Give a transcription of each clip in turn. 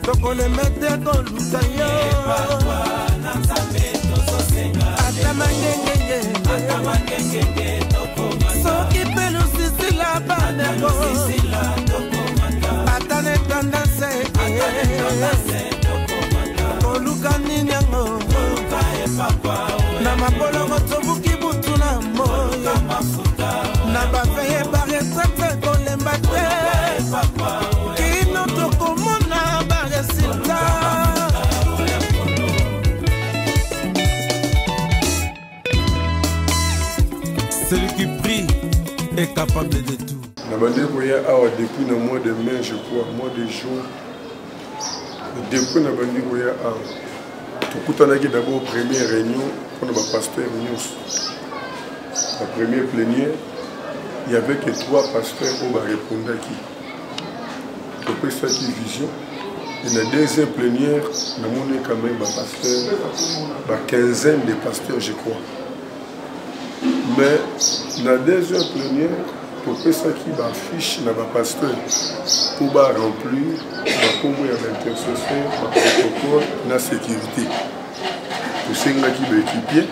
tokolemete koluka yo atamangengenge soki mpe lusisila bandeko atane tendance koluka nini yango na mabolongo tobuki butu na moyo na baveye baretrete kolemba te kino tokomona baresultat. Celui qui prie est capable de tout. Depuis le mois de mai, je crois, mois de juin, depuis le mois de d'abord première réunion pour le pasteur News. La première plénière, il n'y avait que 3 pasteurs qui répondaient à qui. Après ça, qui vision. Et la deuxième plénière, nous avons quand même un pasteur, une quinzaine de pasteurs, je crois. Mais la deuxième plénière, pour que ça qui affiche dans le pasteur, pour remplir, pour l'intercession, le protocole, la sécurité. Pour ceux qui sont équipés,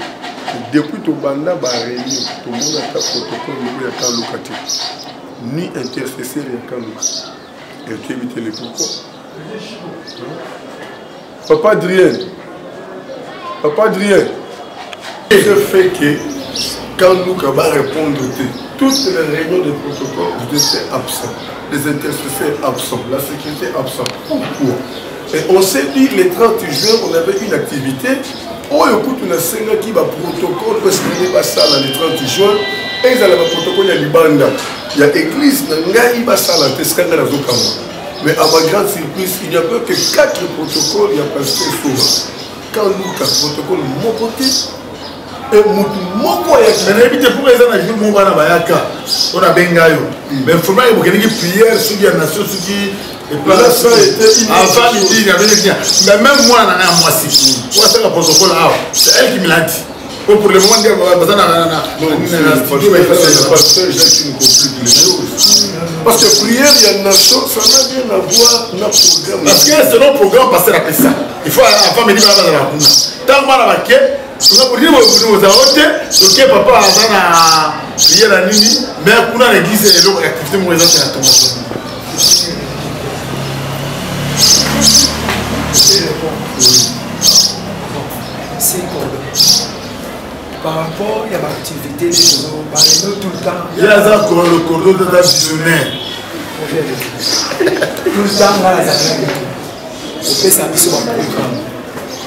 depuis tout le monde a réuni, tout le monde a un protocole, ni intercesseur, ni et qui évite les pourquoi. Papa Adrien, ce fait que quand nous va répondre, toutes les réunions de protocole, vous étiez absents, les intercesseurs absents, la sécurité absente. Pourquoi? Et on s'est dit le 30 juin, on avait une activité. Oh, écoute, on a 5 qui va protocole parce qu'il n'est pas ça le 30 juin. Et ils ont un protocole, il y a l'Ibanda. Il y a l'église, il y a l'Ibanda, mais à ma grande surprise, il n'y a que 4 protocoles, il y a passé souvent. Quand nous, le protocole, mon côté, et mon côté, mais n'habitez pour les gens, je vous montre on a Bengayo. Mais il faut que vous ayez prière sur la nation, sur qui. Et puis là, ça a été avant midi, il y avait des gens. Mais même moi, on a un mois ci. Moi, c'est le protocole, c'est elle qui me l'a dit. Pour le moment, il y a un pasteur, j'ai qui nous complique les choses. Parce que prière, il y a une nation, ça n'a rien à voir notre programme. Parce que c'est notre programme, pasteur a fait ça. Il faut avant me dire, tant que la quai, on a pour dire, vous avez ôté, ok, papa, on a prié la nuit, mais on a l'église et l'autre activité, moi, les autres, par rapport à l'activité, tout le temps. Il y a le cordon de la visionnaire. Tout le temps, là, on fait ça sur mon programme.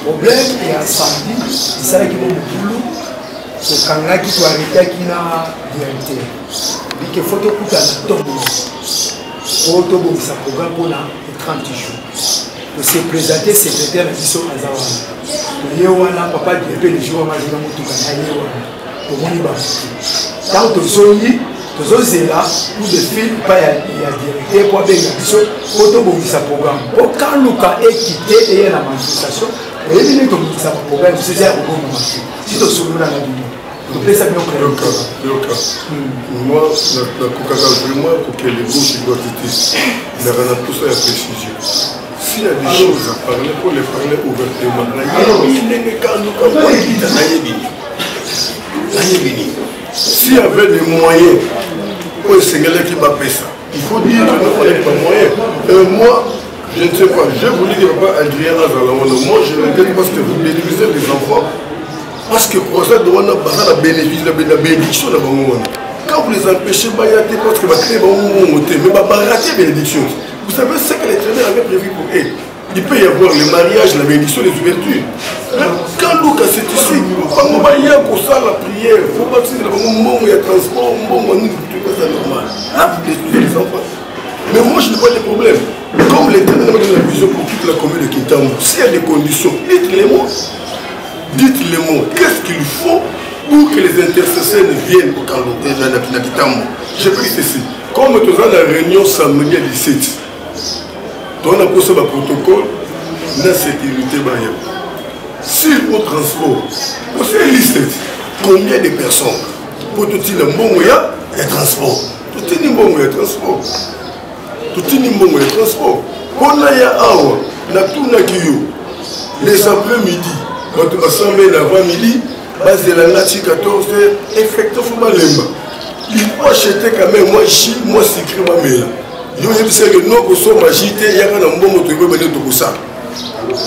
Le problème est à samedi, c'est ça qui est mon boulot. C'est quand là qui doit arrêter qui n'a directeur. Il faut que tout le temps, pour sa programme pour le 30 jours. Pour se présenter secrétaire de l'addition à Zawana. Il y a papa qui est le jour où je vais pour mon quand tu es là, ou de film, il y a directeur pour faire l'addition, pour sa programme. Pour quand le cas est quitté et il y a la manifestation, et il y a sa programme, c'est ça au bon moment. Si tu es sur le monde, donc ça bien clair. Moi, la Coca-Cola, vraiment, pour que les gauches doivent être, il y a tout ça à précision. S'il y a des choses à parler, pour les parler ouvertement. S'il y avait des moyens pour essayer qui va faire ça, il faut dire qu'il ne fallait pas de moyens. Moi, je ne sais pas, je vous dis que papa Adrien Azalamono, moi je regrette parce que vous bénéficiez des enfants. Parce que pour ça, on a la bénédiction de la. Quand vous les empêchez, parce que vous créez mais vous ratez la bénédiction. Vous savez ce que les traîneurs avaient prévu pour eux. Il peut y avoir le mariage, la bénédiction, les ouvertures. Quand Lucas c'est ici, il y a pour ça la prière, il faut pas que il y a transport, c'est normal. Là, vous détruisez les enfants. Mais moi, je n'ai pas de problème. Comme les traîneurs ont la vision pour toute la commune de Kintamou, s'il y a des conditions, dites-les moi. Dites-les moi. Qu'est-ce qu'il faut pour que les intercesseurs ne viennent au Kintamou? Je prie ceci. Comme nous avons la réunion samedi à 17, on a posé le protocole, la sécurité. Si au transport, vous savez combien de personnes pour tout le monde il y a transport. Tout le monde il y a transport. Tout le monde il y a transport. On a na tunaki yo les après-midi quand assemblée avant midi base de la nati 14h effectivement lemba il faut acheter quand même moi chi moi secret moi mela yo yebisa que non ko so magité ya kana mbongo to ibebe to kusa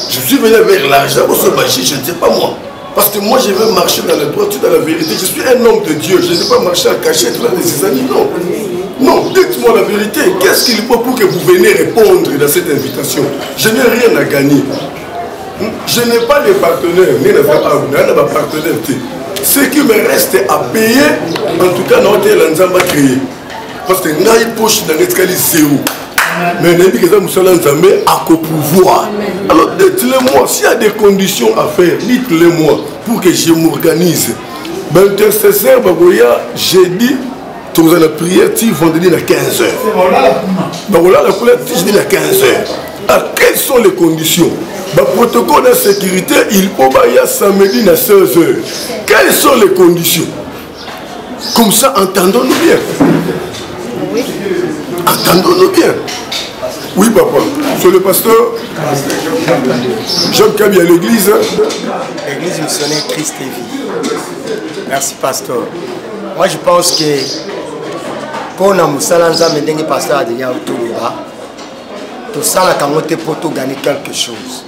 je suis venu vers l'argent ko so magité je ne sais pas moi parce que moi je veux marcher dans la droiture dans la vérité je suis un homme de Dieu je ne vais pas marcher à cachette là de ses amis non. Non, dites-moi la vérité. Qu'est-ce qu'il faut pour que vous veniez répondre dans cette invitation? Je n'ai rien à gagner. Je n'ai pas de partenaire, ni de partenaire. Ce qui me reste à payer, en tout cas, notre l'ensemble va créer. Parce que nous avons poche dans l'escalier zéro. Mais nous avons dit à pouvoir. Alors dites-le-moi, s'il y a des conditions à faire, dites-le-moi pour que je m'organise. Ben, intercesseur, j'ai dit. Tout la prière, tu vendredi à 15h. Voilà la couleur, tu dis à 15h. Alors, quelles sont les conditions? Le protocole de sécurité, il faut y samedi à 16h. Quelles sont les conditions? Comme ça, entendons-nous bien. Entendons-nous bien. Oui, papa. Sur le pasteur, Jean Kabi à l'église. L'église missionnaire Christ et vie. Merci, pasteur. Moi, je pense que pour nous, nous pasteur a déjà autour de là. Tout ça, pour gagner quelque chose.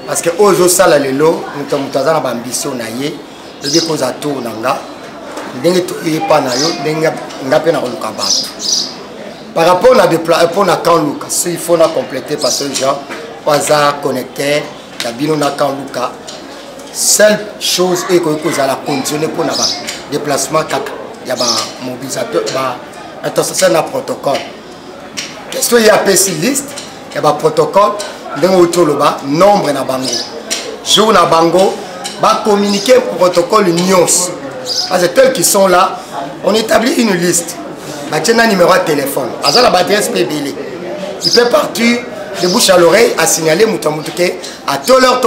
Parce que aujourd'hui, ça, nous avons une ambition. Nous avons par rapport à quand Lucas, il faut compléter parce que les gens sont connectés. Seule chose est que vous allez continuer pour le déplacement. Il y a un mobilisateur, un intercesseur dans le protocole. Qu'est-ce qu'il y a une liste? Il y a un protocole, nombre dans bango. Jour dans bango, va communiquer le protocole Nyons. Parce que tels qui sont là, on établit une liste. Il y a un numéro de téléphone. Il y a l'adresse PBL. Il peut partir de bouche à l'oreille à signaler à tout l'heure,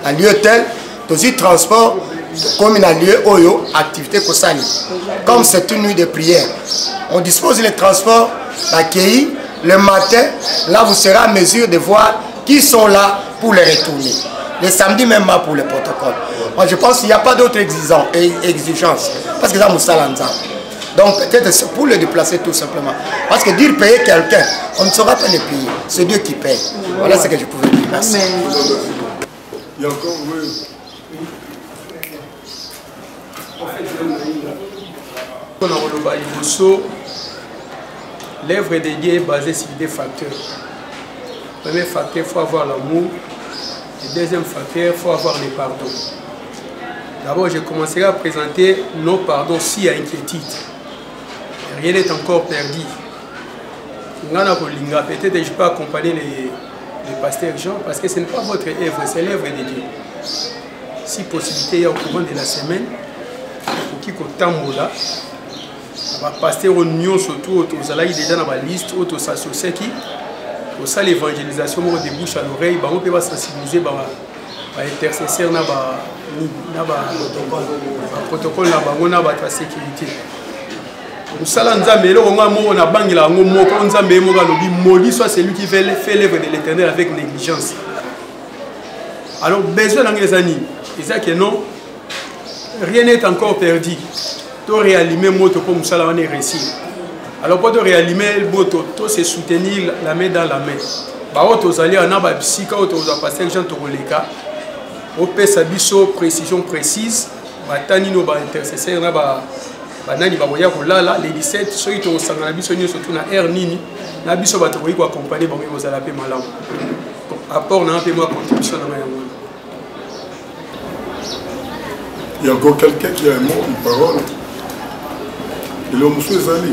à lieu tel, tout transport. Comme il y a lieu Oyo, activité Kosani. Comme c'est une nuit de prière, on dispose des transports d'accueil le matin. Là, vous serez en mesure de voir qui sont là pour les retourner. Le samedi, même pas pour le protocole. Moi, je pense qu'il n'y a pas d'autres exigences. Parce que ça, nous sommes donc, peut-être c'est pour le déplacer tout simplement. Parce que dire payer quelqu'un, on ne saura pas le payer. C'est Dieu qui paye. Voilà ce que je pouvais dire. Merci. Il y a encore, oui. L'œuvre de Dieu est basée sur des facteurs. Le premier facteur, il faut avoir l'amour. Le deuxième facteur, il faut avoir le pardon. D'abord, je commencerai à présenter nos pardons s'il y a inquiétude. Rien n'est encore perdu. Peut-être que je peux accompagner les pasteurs Jean parce que ce n'est pas votre œuvre, c'est l'œuvre de Dieu. Si possibilité, il y a au courant de la semaine, qui là, pasteur union surtout aux allez déjà dans la liste aux associés qui au ça l'évangélisation de bouche à l'oreille on peut sensibiliser les intercesseurs na protocole na bango na ba sécurité musala nzambe le ngo mo na bangila ngo moko nzambe mo lobi maudit soit celui qui fait l'œuvre de l'Éternel avec négligence. Alors besoin dans les années c'est ça que non. Rien n'est encore perdu. Tu réalimer moto comme ça, on est réussi. Alors pour te réalimer le moto, tu se soutenir la main dans la main. Bah tu allez en avoir psycha, tu vas passer les gens te relèquent. Au peut sabiso précision précise. Bah tani no ba intercesseur na ba nani ba boya ko là les 17 ceux qui ont sangana biso nyo surtout na air nini na biso ba to ko accompagner ba ko za la paix malamu. Apport na un peu moi contribution na yango. Il y a encore quelqu'un qui a un mot, une parole. Il est au monsieur Zali.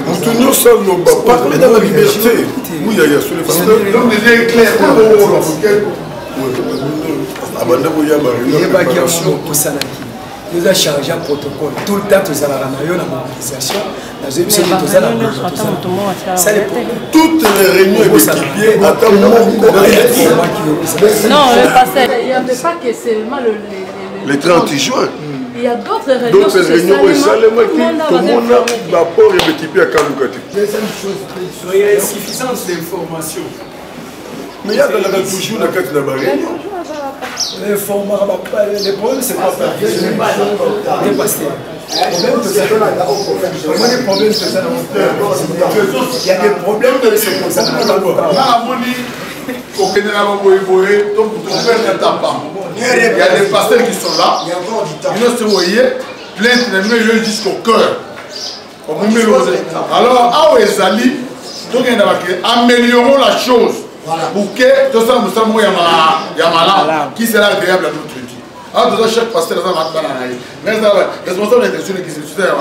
Antonio Saloba, parlez dans la liberté. Oui, il y a sur les pasteurs. L'homme devient clair. Nous avons chargé un protocole. Tout le temps, nous avons la mobilisation. Toutes les réunions équipiers attendent. Non, le pasteur, il n'y avait pas que seulement le 30 juin. Il y a d'autres réunions. D'autres réunions, tout le monde a rapport et équipé à Kalukati. Deuxième chose, il y a insuffisance d'informations. Mais il y a toujours la carte de la réunion. Les problèmes, c'est pas ça. Il y a des problèmes, c'est ça. Il y a des problèmes, c'est comme ça. Il y a des pasteurs qui sont là. Plainte jusqu'au cœur. Alors, à Ezali, améliorons la chose pour que tout ça qui sera agréable à notre vie. Alors, chaque pasteur est responsable de l'intention qui se fait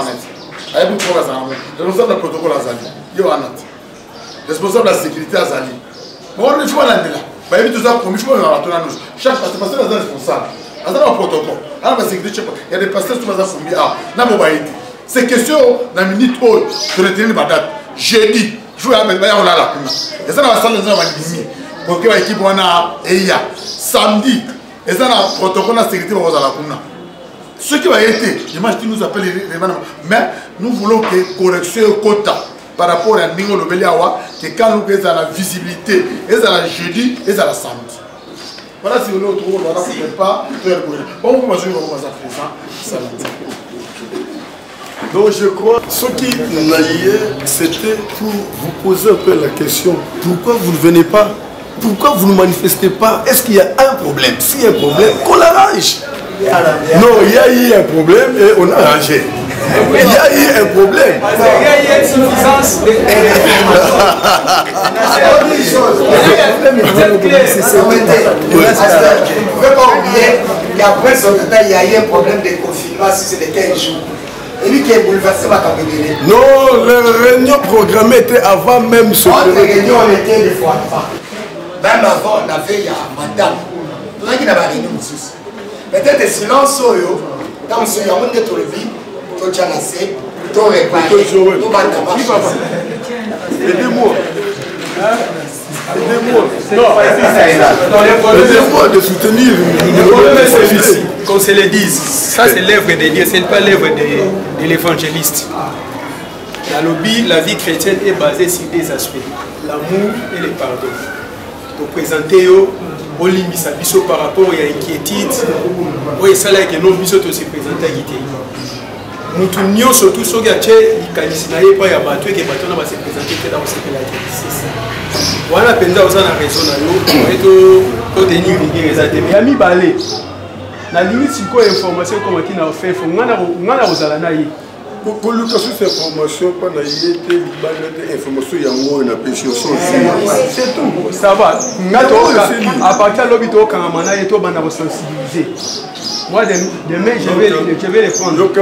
responsable du protocole Azali, responsable de la sécurité Azali. Il faut aller là. Tout ça, il faut chaque pasteur est responsable. Il y a un protocole. Il y a des pasteurs qui sont responsable. C'est question dans la minute où je retiens ma date. Jeudi, il faut aller là. Et ça, on va aller pour que l'équipe ait samedi. Et ça, un protocole de sécurité pour la commune. Ce qui va être, dimanche, qui nous appelle les mais nous voulons que correction au quota par rapport à Ningo Lobeliawa, que quand nous avons la visibilité, et ça la jeudi, et ça la samedi. Voilà si vous voulez retrouver, voilà, si vous ne pas, bon, vous pouvez ça. Donc je crois, ce qui naillait, c'était pour vous poser un peu la question, pourquoi vous ne venez pas? Pourquoi vous ne manifestez pas? Est-ce qu'il y a un problème? S'il y a un problème, qu'on l'arrange. Non, il y a eu un problème et on a arrangé. Il y a eu un problème. Il y a eu une suffisance de... Vous ne pouvez pas oublier qu'après son temps, il y a eu un problème de confinement si c'est de 15 jours. Et lui qui est bouleversé va t'embêter. Non, les réunions programmées étaient avant même ce problème. Les réunions, on était des fois pas. Même avant, on avait madame. Tout ça qui n'a pas réunion aussi. Peut-être silence, dans ce monde de tout le vie, tout tchanasé, tout réparé, tout batama. Aidez-moi. Aidez-moi de soutenir. Le problème c'est ici, qu'on se le dise, ça c'est l'œuvre de Dieu, ce n'est pas l'œuvre de l'évangéliste. Dans le lobby, la vie chrétienne est basée sur des aspects, l'amour et le pardon. Pour présenter au limbisa biso par rapport à l'inquiétude, oui ça là que nous biso tous se présenter à guité. Nous tournions surtout sur gâché, il canisinaye pas ya bateau que bateau na va se présenter que dans ce pays-là. Voilà penza aux na raison na yo, et to tenir rigueur exactement. Mais ami balé. Na limite si quoi information comme qui na fait, faut ngana ozala na yi. Pour le cas cette information, quand il y a des informations, il y a une appréciation. C'est tout. Ça va. À partir de l'hôpital, quand on a été sensibilisé. Moi, demain, je vais les prendre. Donc,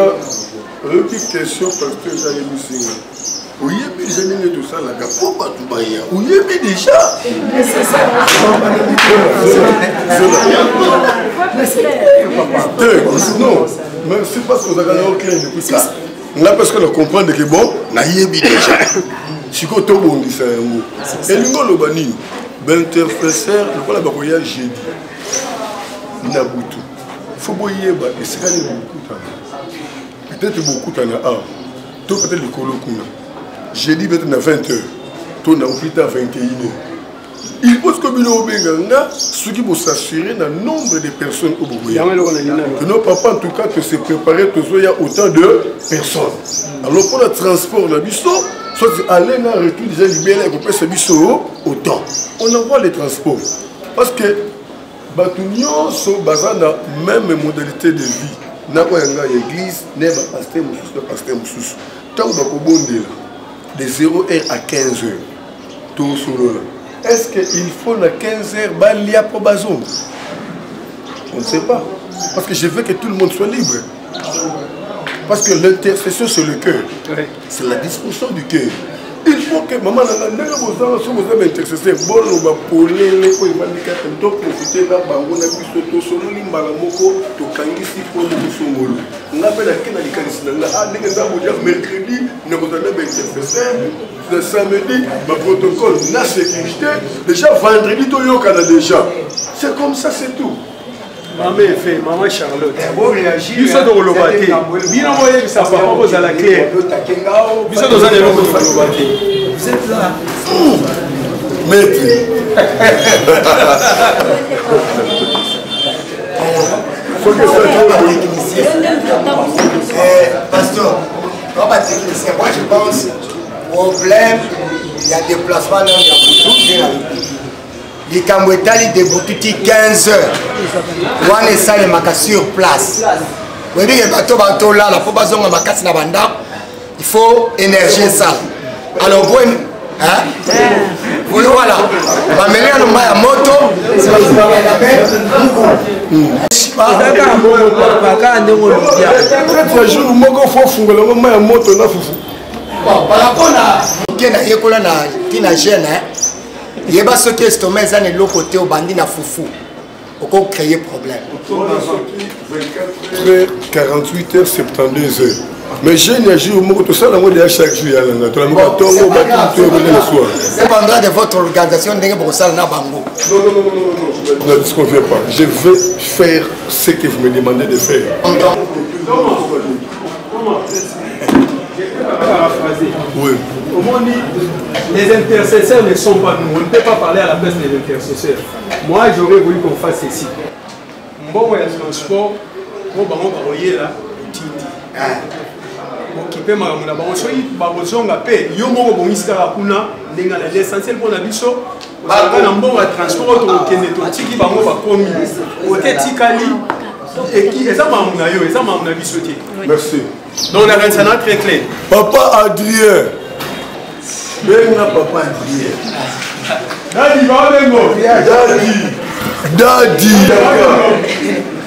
une petite question parce que j'ai mis ça. Oui, mais j'ai mis tout ça là. Pourquoi tout va y aller? Oui, mais déjà. Non, mais c'est parce que vous avez un clair depuis ça. Là, parce qu'on comprend que bon, on a déjà. Si on a dit ça, et nous avons dit, l'interfesseur, le problème c'est que j'ai dit, Nabutu. Il faut que c'est peut-être beaucoup de temps. Peut-être le colocuna. J'ai dit peut-être à 20h. Tout n'a plus à 21h. Il faut que ceux qui vont s'assurer dans le nombre de personnes au Bougouya. Que nos papas, en tout cas, que se préparer, il y a autant de personnes. Alors pour le transport, on a dit ça, soit aller dans le retour, déjà libéré, on peut se dire autant. On envoie les transports. Parce que Batunion sont basés dans la même modalité de vie. N'a pas l'église, n'est pas pasteur Moussous. Tant que de 0h à 15h, tout sur le. Est-ce qu'il faut à 15h balia pour Bazon? On ne sait pas. Parce que je veux que tout le monde soit libre. Parce que l'intercession c'est le cœur. C'est la disposition du cœur. Il faut que maman vous intercession. Bon, on va pour les profiter de la banque, on a pu se solo limbalamoko, to kangisi pour nous somolo. On appelle à quel mercredi, nous avons un intercession. Le samedi, ma protocole, la sécurité. Déjà vendredi, tu as déjà. C'est comme ça, c'est tout. Maman fait, maman Charlotte. Biso de Rolobate. Bien envoyé que ça va pas à la clé. Biso de Zanelo Rolobate. Vous êtes là. Maître. Faut que ce soit un technicien. Pasteur, comme un technicien, moi je pense, problème, il y a déplacement dans les Cambouetali de Boutouti 15 heures. On est ça les macas sur place. Vous voyez que bateau bateau là, la fois on a macas na banda, il faut énergie ça. Alors vous, hein? Oui voilà. On va mener le maïa moto, c'est la par rapport à yekola na tina jeune yeba soki estomac eza na eloko te obandi na fufu oko créer problème 48 heures 72 heures mais jeune ya jour moko tosala ngo de chaque jour ya langa to la moko tongo ba tout le soir dépendra de votre organisation ndenge bokosala na bango non ne disconviens pas je vais faire ce que vous me demandez de faire. Oui. Les intercesseurs ne sont pas nous. On ne peut pas parler à la place des intercesseurs. Moi, j'aurais voulu qu'on fasse ceci. Bon, il y a le transport. Bon, on va envoyer là. L'essentiel pour la biso, on a un bon transport automatique. Merci. Donc on a un scénario très clair. Papa Adrien. Benga papa Adrien. Daddy, va Daddy.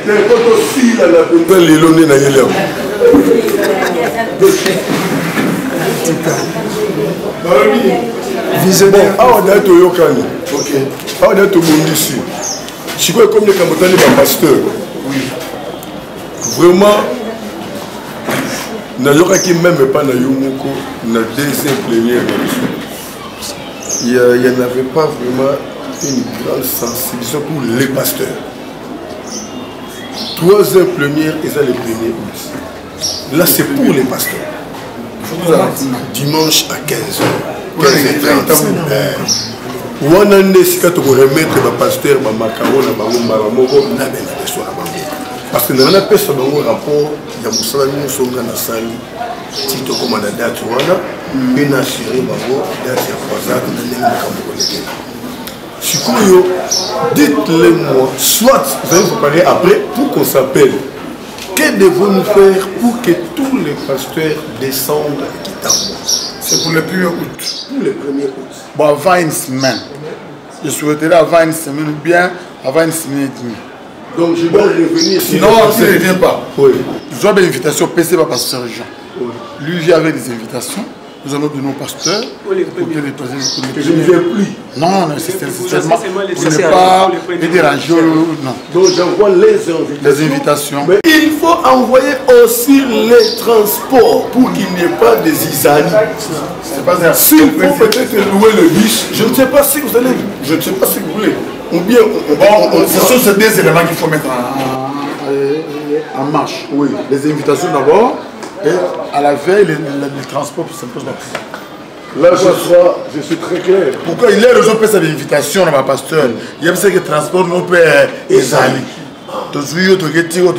C'est quand aussi là la pelle l'élonné na yele. Visionnaire. Ah on a to yokani. OK. Ah on a to bondisi. Je crois comme les Cambotani ba pasteur. Oui. Vraiment qui même pas na Yomoko na deuxième plénière il n'y en avait pas vraiment une grande sensibilisation pour les pasteurs. Troisième plénière ils ont les plénières août. Là c'est pour les pasteurs. Dimanche à 15h 15h30 on a décidé de remettre les pasteurs les macarons na bango maramoko na bena beso na bango parce que dans la personne dans un rapport il y a musala nyonso nga na sali tito comme na date wana une assuré bango date ya croisade na ndenge makambo kolekela sikoyo dites-le moi soit vous allez vous parler après pour qu'on s'appelle que devons-nous faire pour que tous les pasteurs descendent à Kitambo? C'est pour le 1er août. Pour le 1er août. Bon, avant une semaine. Je souhaiterais avant une semaine ou bien avant une semaine et demie. Donc je dois revenir. Sinon, tu ne reviens pas. Oui. Je dois une invitation PC par Pasteur Jean. Oui. Lui vient avec des invitations. Nous allons donner aux pasteurs pour que les présidents. Que je ne viens plus. Non, non, c'est seulement pour ne pas les déranger. Non. Donc j'envoie les invitations. Mais il faut envoyer aussi les transports pour qu'il n'y ait pas des isani. C'est pas ça. S'il faut peut-être louer le bus, je ne sais pas si vous allez, je ne sais pas si vous voulez. Ou bien ce sont ces deux éléments qu'il faut mettre en marche. Oui. Les invitations d'abord. Et à la veille, les transports pour s'impose. Là, je suis très clair. Pourquoi il y a raison de faire l'invitation à ma pasteur? Il y a que le transport non peut être allé. Toujours, toujours,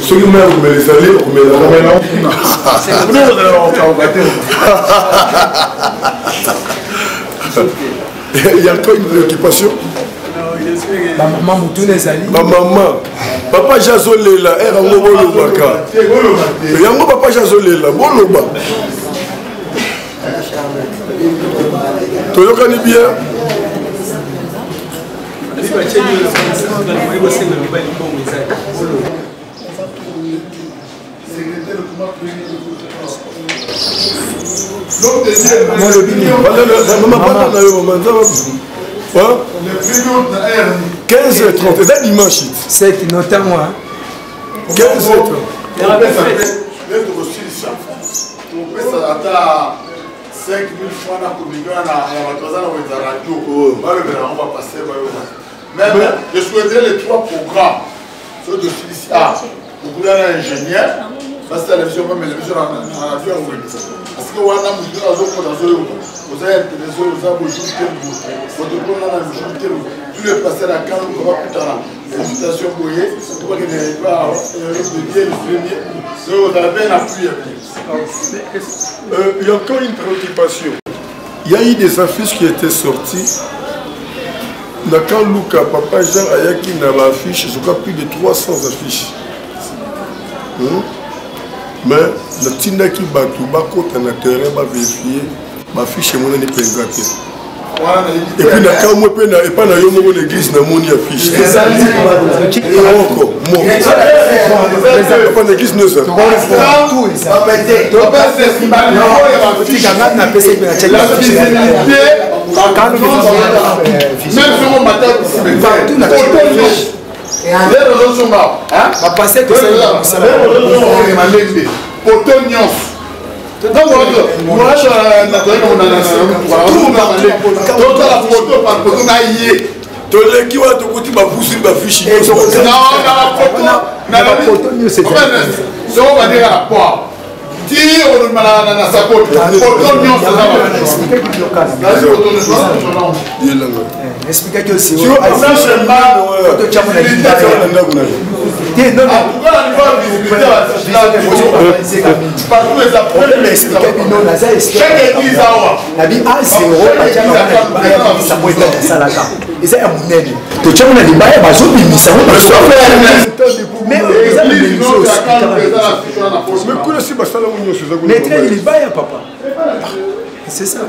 celui-là, vous me les allez, vous me les allez. Il y a encore une préoccupation. Ma maman Moutoune Zali. Ma maman. Papa Jazolela, Erango Bolobaka. Yango Papa Jazolela, Boloba. Toyokani bien. Quoi 15h30, c'est dimanche. C'est qui note moi. 15h30. Même, je souhaiterais les 3 programmes. Ceux de Filicia, le gouvernement ingénieur, parce que la télévision va me lever en avion. Parce que on a mis dans vous avez intéressé aux arbres juste que vous. Votre programme a juste que vous. Tous les passés à la carte, on va plus tard. Félicitations pour eux. Tout le monde n'est pas le premier. Vous avez un appui. Il y a encore une préoccupation. Il y a eu des affiches qui étaient sorties. Quand Luka, Papa Jean Ayaki n'a pas affiché, je crois plus de 300 affiches. Mais le Tindaki Batou, Bako, tu as terrain, va vérifier, ma fiche est mon année présenté. Et puis, quand moi, je n'ai pas l'église, je n'ai pas affiche. Pas l'église, nous sommes. Expliquez que c'est c'est ça.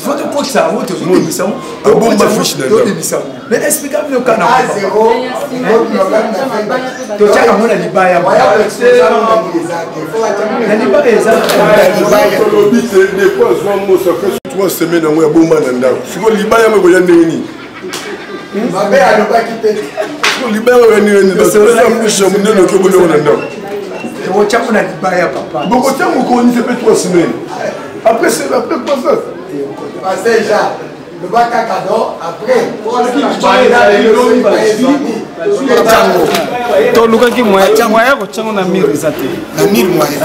Faut que ça route mais expliquez-moi le canal. Trois semaines à moi, bon man, si vous libérez, vous allez venir. Ma mère a pas quitté. Si vous libérez, vous allez venir. C'est ça que je me donne que vous allez venir. Beaucoup de temps, vous connaissez pas 3 semaines. Après, c'est après quoi ça? Passez déjà. Le bac à cadeau, après. Ton Luka qui moyen, on a mis les athées. La 1000 moyens.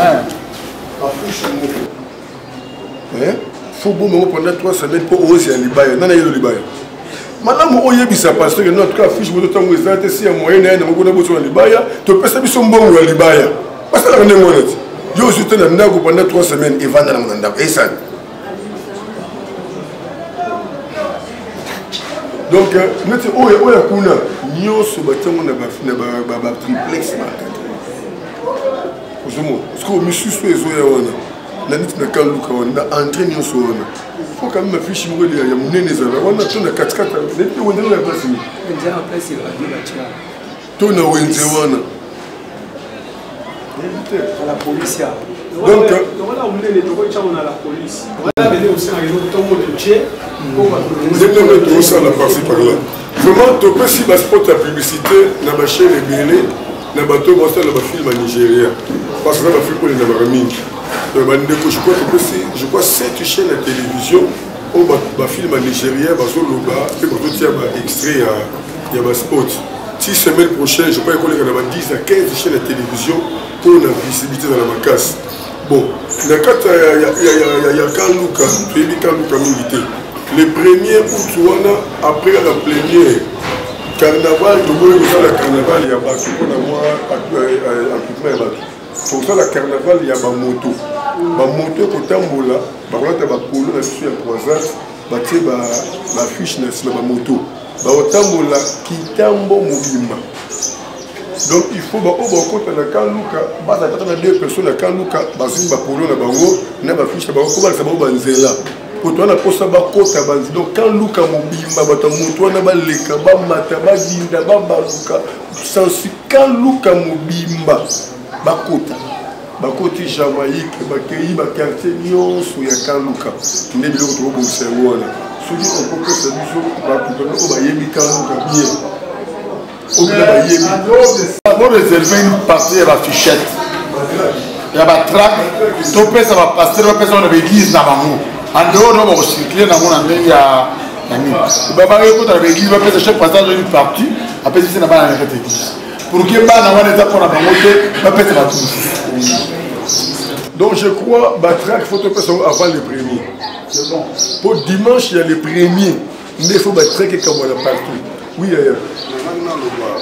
Faut bon pendant 3 semaines pour oser à Libaya. Non, il y a le Libaya. Madame, on y a ça parce que notre cas fiche de temps où ils ont si un moyen, on a besoin de Libaya. Tu peux savoir si on bon ou à Libaya. Parce que là, on est honnête. Je suis tenu pendant 3 semaines et vendre dans mon endroit. Et ça. Donc, nous sommes au Yakuna. Nous sommes au triplex. Parce que monsieur soit na nit na kan luka wanda entraîner so wana faut quand même afficher mo le ya munene za wana tuna katikata neti wanda la place ni nje en place il va dire tira tuna wenze wana la police donc voilà on est les gens on a la police on a venu aussi un autre tombeau de Dieu vous êtes tout ça la partie par là vraiment to peut si spot la publicité na ba chaîne belé na bateau bon ça le film en Nigeria parce que la film pour les Navarami. Je crois 7 chaînes de télévision où le film nigérien va extrait il y a spot. 6 semaines prochaines, je crois qu'il y a 10 à 15 chaînes de télévision pour la visibilité dans la macasse. Bon, il y a Kan Luka, tu es Kan Luka milité. Le premier août, après la première carnaval, le carnaval, il y a pour ça, le carnaval, il y a ma moto. Ma moto, pour tambola, par contre, ma polo, la suite à croisade, ma fiche, ma moto. Ma tambola, qui tambo mobima. Donc, il faut que la Kanluka, il y a 2 personnes à Kanluka, ma polo, ma fiche, ma banzela. Pour toi, on a posé ma côte à banzela. Donc, Kanluka mobima, ma moto, on a leka, mata, dinda, baluka, sans Kanluka mobimba. Bakota bakoti Jamaïque bakei quartier nyonso ya Kanluka ne biloko to bo sewona soki on peut se biso ba yebi Kanluka bien on ba yebi on réserver une partie de la fichette il y a ba track to pesa ba pasteur ba pesa on l'église na bango en dehors on va circuler na mona ndenge ya babanga ekota na église bapesa chaque passage une partie apesi se na bana na kati église pour que bana wana eza mpona bango te bapesa bato mosusu. Donc je crois Batra qu'il faut te faire avant les premiers. Pour dimanche il y a les premiers, mais il faut Batra qui est comme on a partout. Oui ailleurs.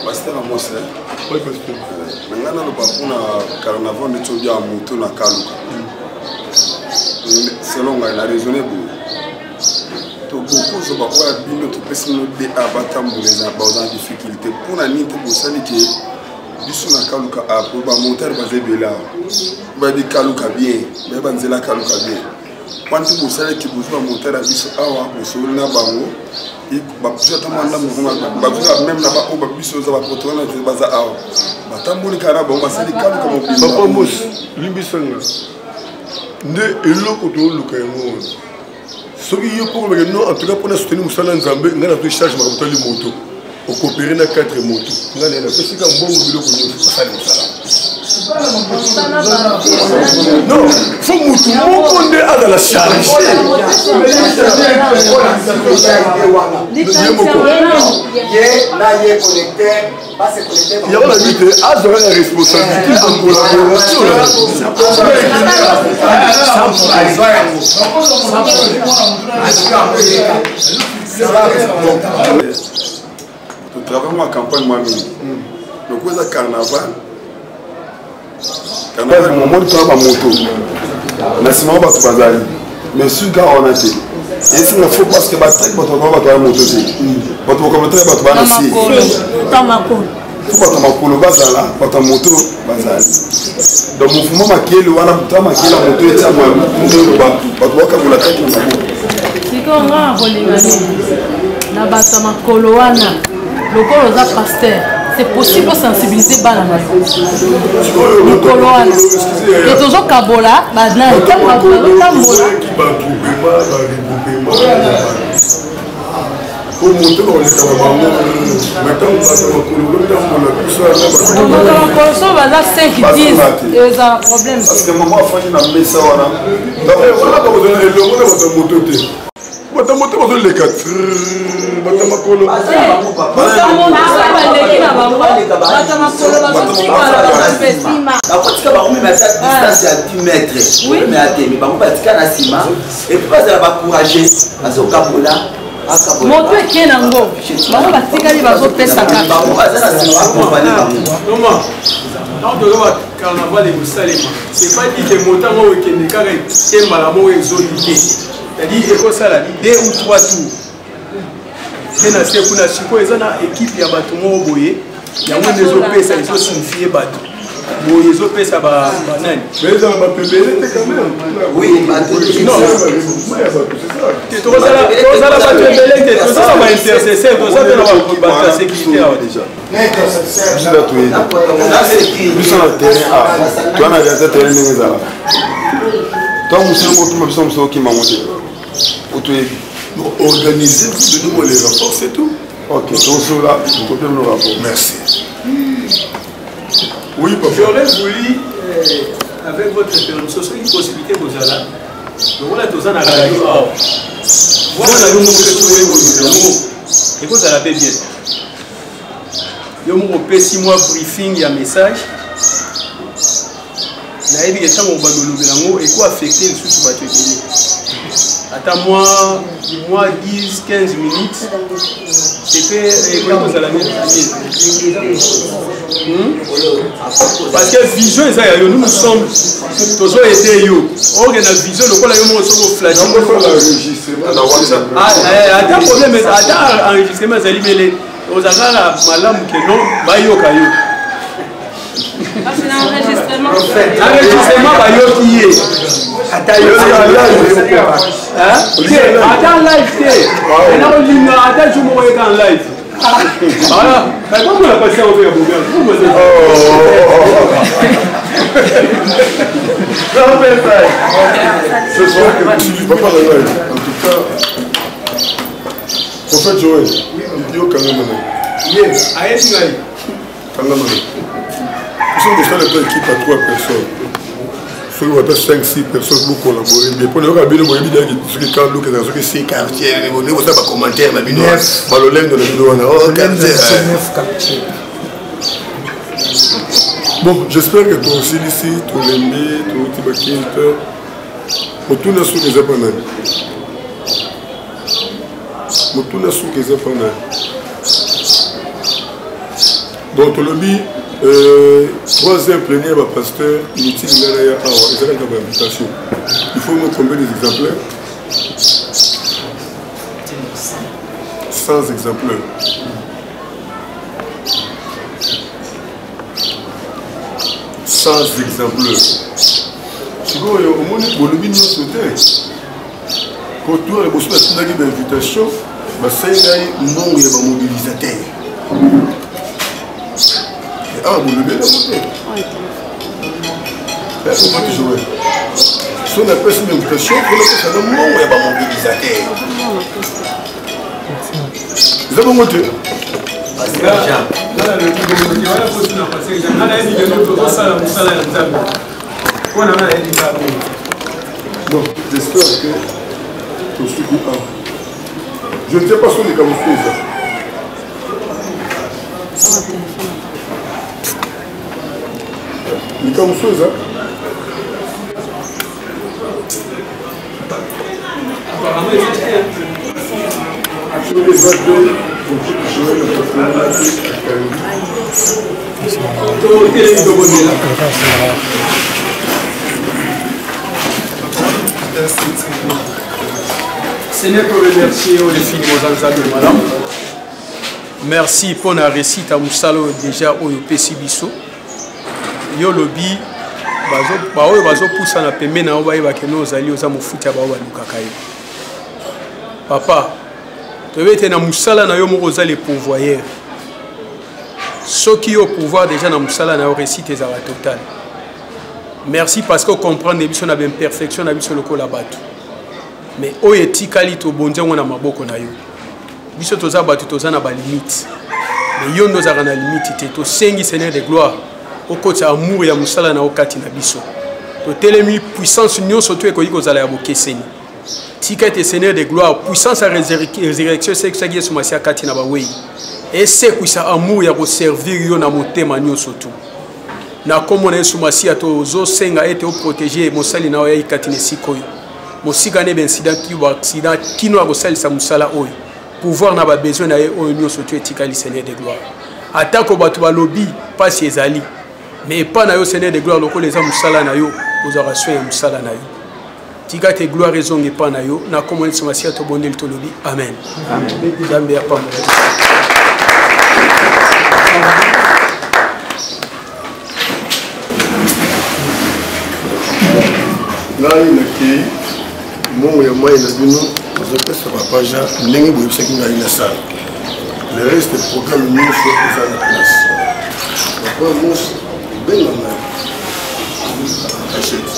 Pasteur Amos, oui pasteur. Maintenant le papa na carnaval de Tchodia moto na Kaluka. Selon moi, il a raisonné pour. Beaucoup de gens bino to personne de abattre les en difficulté pour la nuit pour ça que biso na Kaluka a pour ba monter basé bela ba di Kaluka bien ba banzela Kaluka bien quand tu ça que besoin monter à biso awa biso na bango et ba biso tamanda mo ba biso même na ba o ba biso za ba protona te baza awa ba tamboli kana ba ça di Kaluka mo bien papa mos libiso nga nde eloko to luka yango soki yo pour me non en tout cas pour soutenir musala nzambe ngana to charge ma kutali moto au coopérer na 4 moto ngana na pesi ka mbongo biloko nyo sala musala non faut mutu moko nde ala la charge il y a la vite azora la responsabilité en collaboration tu travailles en campagne moi-même. Donc, vous avez carnaval. Carnaval, mon monde travaille en moto. Mais c'est pas tout bazar. Mais sur le gars, on a été. Et si on faut parce que votre moto, c'est votre moto. Votre moto, c'est votre moto. Faut pas makolo bazala, pas moto bazala. Donc mouvement makele wana mutama makele moto etsa mwa ndo ba waka kula kaki na bo. Siko nga kolingani na bata makolo wana lokolo za pasteur. C'est possible de sensibiliser bana na lokolo wana. Et toujours kabola badna tambola. Pour monter dans les camarades, maintenant on va se problème. Parce que maman a fait une messe. Voilà pas besoin de le moto. Votre moto, vous les 4. Votre makolo. moto eke nango bango batikali bazopesa kaka carnaval ekosalema c'est pas dit que motango okende kaka etembala moko ezolike c'est-à-dire ekosala 2 ou 3 tours te na se kuna sikoyo eza na équipe ya bato moko boye yango nde ezopesa ezosinifie bato boye ezopesa banani tozala bato ebele te tozala baintercesseur toza mpe na bato ya sécurité awa déjà biso na terrain a toa na réalité terrain ndenge ezala ntango mosala mokima biso mosala okima mo te otoyebi organisez-vous, les rapports, c'est tout. Ok, donc sur là, vous pouvez le rapport. Merci. Oui, papa. J'aurais voulu, avec votre permission, sur une possibilité que vous avez là, donc là, vous en avez la radio. Voilà, nous et vous allez bien. Yo mo pe 6 mois briefing ya message. Na ebi que tango bandolobela ngo et quoi affecter le sous bato ebele. Attends moi 10-15 minutes. C'était comment ça la mettre. Parce que vision ça nous sommes tous été yo. On a vision le quoi yo mo so flash. Attends problème attends enregistrement ça libéré. Aux agara malam que non bayoka yo. Enregistrement bayoki ye. Attends live té. On linga attends je me regarde en live. Voilà. Mais comment on a passé au verre ce soir tu vas pas le live. En tout cas, prophète Joël, il dit au Kangamana. Yes, à Esnali. Kangamana. Nous sommes déjà l'équipe à 3 personnes. soki bata 5-6 personnes pour collaborer bien mpona yoka bino boyebi daki soki quand luka ezala soki 6 quartier bonde kosa bacommentaire na bino balolendo na bino wana bon j'espère que tosilisi tolembi touti bakinte motuna soki eza mpa nani motuna soki eza mpa nani donc tolobi troisième plénière bah pasteur inutile il y a une invitation il faut me combien des exemplaires 100 exemplaires si vous voyez au moins pour le minimum sauter pour tout les bosses là qui d'invitation bah c'est là non il y a un mobilisateur. Ah, vous le bien monter. Est-ce qu'on va te jouer? Si on appelle cette invitation, pour le faire le moment où il n'y a pas mobilisateur. Vous avez monté? Bon, j'espère que tout ce qui est. Je ne sais pas sur les camouflages. Il est comme chose, hein? Sur les bateaux, pour jouer le Seigneur, pour remercier les filles de madame. Merci pour la récite à Moussalo déjà au Pessibiso. Yo lobi bazo poussa na pembe na oba yeba keno ozali oza mofuti ya baoba lukaka yo papa tobete na musala na yo moko ozali pourvoyeur soki yo pouvoir déjà na musala na yo récite ezala total merci parce que comprendre biso na imperfection na biso lokola bato mais oyo etikali tobonze ngo na maboko na yo biso toza bato toza na ba limite mais yo ndozaka na limite te tosengi Seigneur de gloire au côté amour ya musala na okati na biso to telemi puissance union surtout ekoyi kozala ya bokeseni tika ete Seigneur de gloire puissance à résurrection c'est que ça qui masia kati na bawei et c'est kuisa amour ya ko servir yo na motema nyo surtout na komona Yesu masia to zo senga ete o protéger mosali na oya ikati ne sikoyo mosika ne ben incident ki wa accident kino a kosali sa musala oyo pouvoir na ba besoin na ye oyo nyo surtout etika li Seigneur de gloire atako batu ba lobby pas ezali mais pas na yo Seigneur de gloire loko les hommes musala na yo aux orations ya musala na yo tika te gloire raison et pas na yo na komona Yesu masia to bondel to lobby amen amen jambe ya pamo là il est mon ya moi il a dit non parce que ça va pas déjà n'engue boye c'est qu'il a une salle le reste du programme nous faut faire la place après moi ben la main achète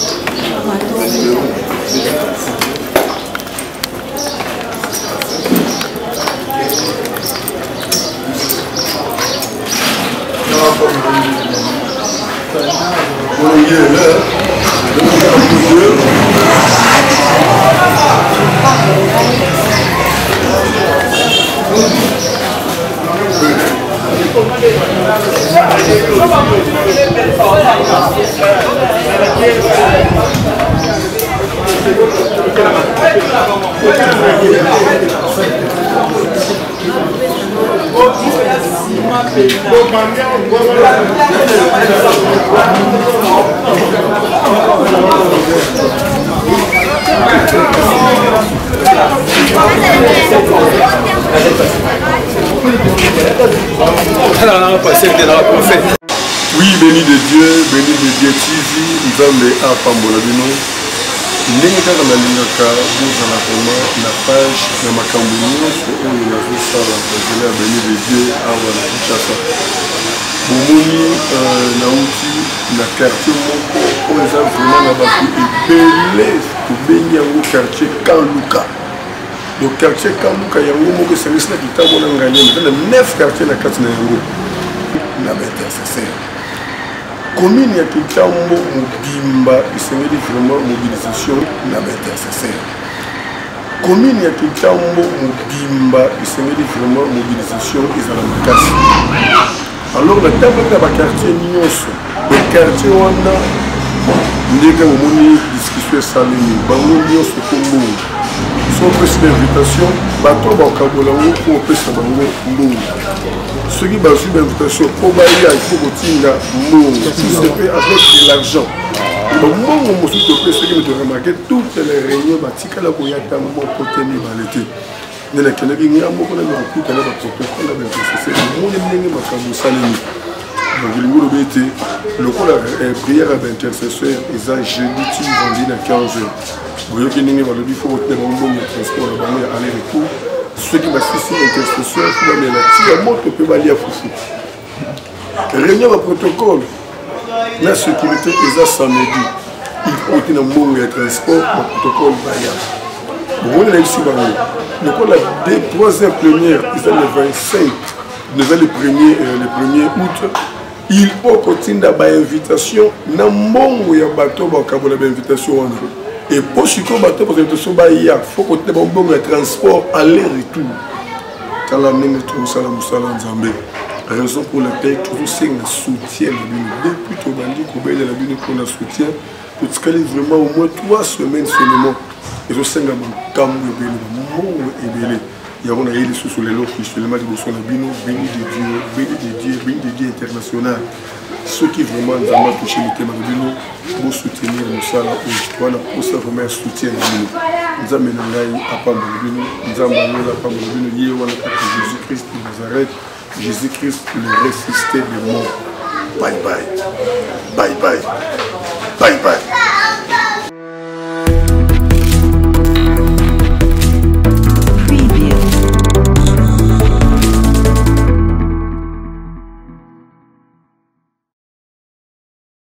Oui, béni de Dieu TV, Nzambe apambola bino. Ndenge kaka nalingaka bozala koma na page na makambo nyonso oyo nazosala kozela béni de Dieu awa na Kinshasa. Bomoni nauti na quartier moko oyo eza vraiment na bato ebele tobengi yango quartier Kanluka. Donc quartier Kanluka yango moko service na kitabo na nganya mais na 9 quartiers na kati na yango na intercesseur. commune ya Kitambo mobimba esengeli vraiment mobilisation na intercesseur. Commune ya Kitambo mobimba esengeli vraiment mobilisation ezala makasi. Alors la table na ba quartier nyonso, le quartier wana ndeka omoni discussion salini, bango nyonso kombo. So pesi d'invitation, bato bakabola ngo pour pesa bango mbongo. Ceux qui ont une invitation pour bailler, il faut continuer si c'est fait avec de l'argent. Donc moi, je suis ceux qui me remarqué toutes les réunions, il y a un côté de l'humanité. Il y a un côté de l'humanité. Le prière à l'intercesseur, ils ont jeudi, vendredi à 15h. Vous voyez qu'il y a un transport aller-retour. Ceux qui m'assistent intercesseur, il y a un montre peut aller à Foufou. Réunion de protocole, la sécurité est samedi. Il faut qu'il y ait un monde de transport, le protocole va y aller. Ici, les troisième première, ils sont le 25, le 1er août. Il faut continuer d'avoir une invitation. Dans le monde où il y a un bateau, il y a une invitation. Et pour ce qu'on bateau, il faut qu'on ait un bon transport aller-retour. Quand la même raison pour laquelle toujours c'est un soutien. Depuis que on a soutien, pour vraiment au moins 3 semaines seulement. Et je sais que il y a des sous les lots qui sont les matchs de son abino, béni de Dieu international. Ceux qui vraiment ont touché le thème de Bino, pour soutenir nous ça là, pour ça vraiment soutien de Bino. Nous avons mené à Pambo Bino, nous avons mené à Pambo Bino, Jésus-Christ de Nazareth, Jésus-Christ le ressuscité des morts. Bye bye, bye bye, bye bye.